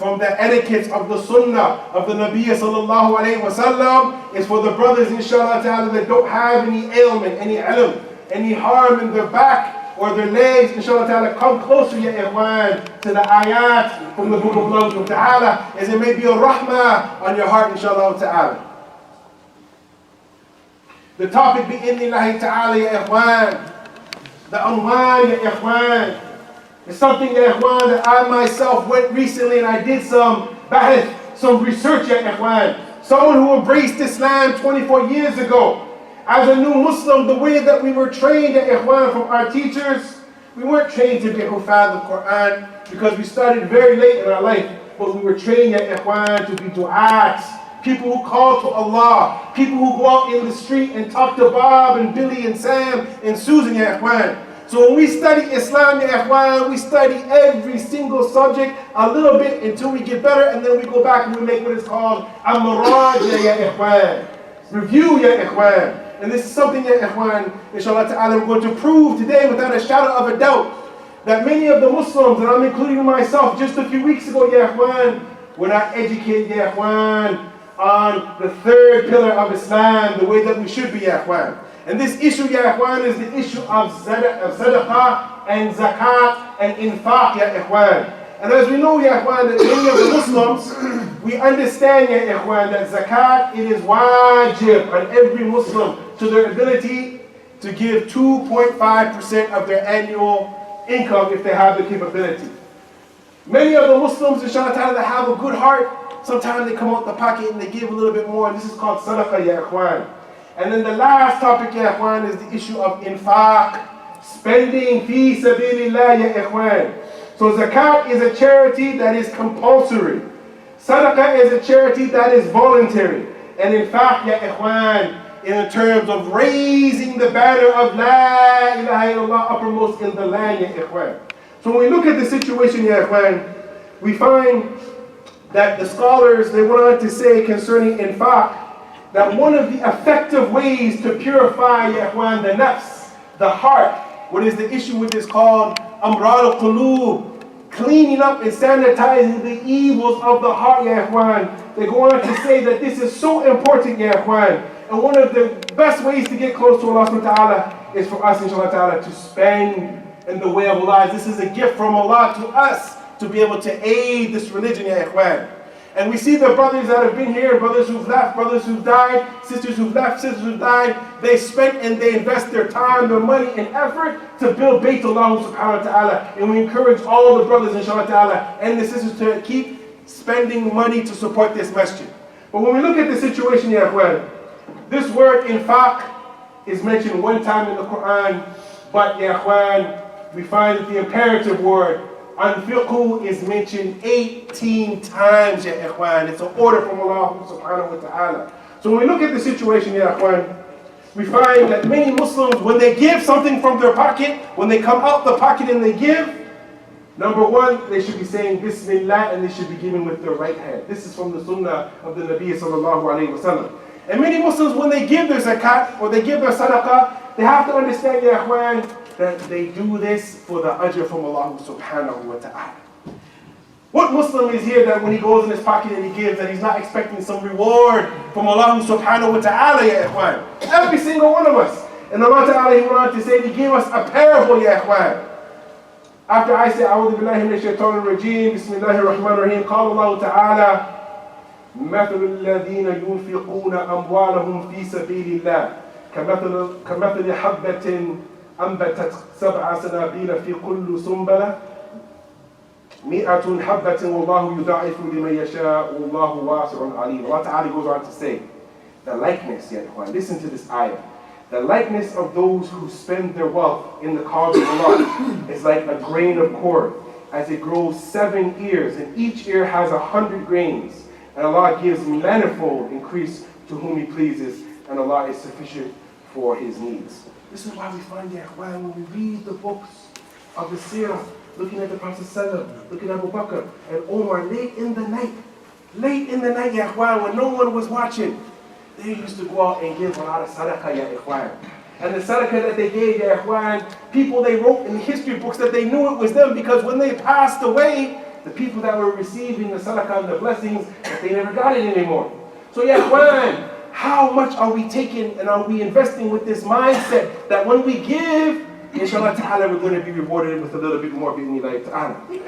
from the etiquettes of the sunnah of the Nabi sallallahu alayhi wa sallam is for the brothers inshallah ta'ala that don't have any ailment, any ilm, any harm in their back or their legs, inshallah ta'ala, come closer ya ikhwan to the ayat from the book of Allah ta'ala, as it may be a rahmah on your heart inshallah ta'ala. The topic bi'idhnillahi ta'ala ya ikhwan, the unwan ya ikhwan, it's something ya ikhwan that I myself went recently and I did some bahith, some research ya ikhwan. Someone who embraced Islam 24 years ago. As a new Muslim, the way that we were trained ya ikhwan from our teachers, we weren't trained to be hufaz of Quran because we started very late in our life, but we were trained ya ikhwan to be du'ats, people who call to Allah, people who go out in the street and talk to Bob and Billy and Sam and Susan ya ikhwan. So when we study Islam ya ikhwan, we study every single subject a little bit until we get better, and then we go back and we make what is called al-muraja ya ikhwan, review ya ikhwan. And this is something ya ikhwan, inshallah ta'ala, we're going to prove today without a shadow of a doubt that many of the Muslims, and I'm including myself, just a few weeks ago ya ikhwan, were not educated ya ikhwan on the third pillar of Islam, the way that we should be ya ikhwan. And this issue ya ikhwan is the issue of Sadaqah and Zakat and Infaq ya ikhwan. And as we know ya ikhwan, that many of the Muslims, we understand ya ikhwan that Zakat, it is wajib on every Muslim to their ability to give 2.5% of their annual income if they have the capability. Many of the Muslims, inshallah ta'ala, that have a good heart, sometimes they come out the pocket and they give a little bit more, and this is called Sadaqah ya ikhwan. And then the last topic ya ikhwan is the issue of Infaq, spending fi sabilillah ya ikhwan. So Zakat is a charity that is compulsory. Sadaqah is a charity that is voluntary. And Infaq ya ikhwan, in terms of raising the banner of La ilaha illallah uppermost in the land ya ikhwan. So when we look at the situation ya ikhwan, we find that the scholars, they went on to say concerning Infaq, that one of the effective ways to purify ya ikhwan, the nafs, the heart, what is the issue with this called amrad al-qulub, cleaning up and sanitizing the evils of the heart ya ikhwan. They go on to say that this is so important ya ikhwan, and one of the best ways to get close to Allah subhanahu wa ta'ala is for us inshallah ta'ala to spend in the way of Allah. This is a gift from Allah to us to be able to aid this religion ya ikhwan. And we see the brothers that have been here, brothers who've left, brothers who've died, sisters who've left, sisters who've died. They spent and they invest their time, their money, and effort to build Bayt Allah subhanahu wa ta'ala. And we encourage all the brothers, inshallah ta'ala, and the sisters to keep spending money to support this masjid. But when we look at the situation here, well, this word infaq is mentioned one time in the Quran, but ya ikhwan, we find that the imperative word Anfiqu is mentioned 18 times, ya ikhwan. It's an order from Allah subhanahu wa ta'ala. So when we look at the situation, ya ikhwan, we find that many Muslims, when they give something from their pocket, when they come out the pocket and they give, number one, they should be saying Bismillah, and they should be giving with their right hand. This is from the sunnah of the Nabi sallallahu alayhi wa sallam. And many Muslims, when they give their zakat or they give their sadaqah, they have to understand, ya ikhwan, that they do this for the ajr from Allah subhanahu wa ta'ala. What Muslim is here that when he goes in his pocket and he gives, that he's not expecting some reward from Allah subhanahu wa ta'ala, ya ikhwan? Every single one of us. And Allah ta'ala, he went on to say, he gave us a parable, ya ikhwan. After I say, A'udhu billahi minash shaitanir rajim, Bismillahir Rahmanir Rahim, قال الله تعالى مثل الذين ينفقون أموالهم في سبيل الله كمثل حبة أنبتت 7 سنابل في كل سنبلة 100 حبة والله يضاعف لمن يشاء والله واسع عليم. Allah Ta'ala goes on to say, the likeness, ya ikhwan, listen to this ayah. The likeness of those who spend their wealth in the cause of Allah is like a grain of corn, as it grows 7 ears, and each ear has 100 grains. And Allah gives manifold increase to whom He pleases, and Allah is sufficient for His needs. This is why we find that when we read the books of the seerah, looking at the Prophet ﷺ, looking at Abu Bakr and Omar late in the night, ya ikhwan, when no one was watching, they used to go out and give a lot of sadaqah, ya ikhwan. And the sadaqah that they gave, ya ikhwan, people they wrote in the history books that they knew it was them, because when they passed away, the people that were receiving the sadaqah and the blessings, that they never got it anymore. So yeah, ikhwan, how much are we taking and are we investing with this mindset that when we give, inshallah ta'ala, we're going to be rewarded with a little bit more bi'idhnillahi ta'ala.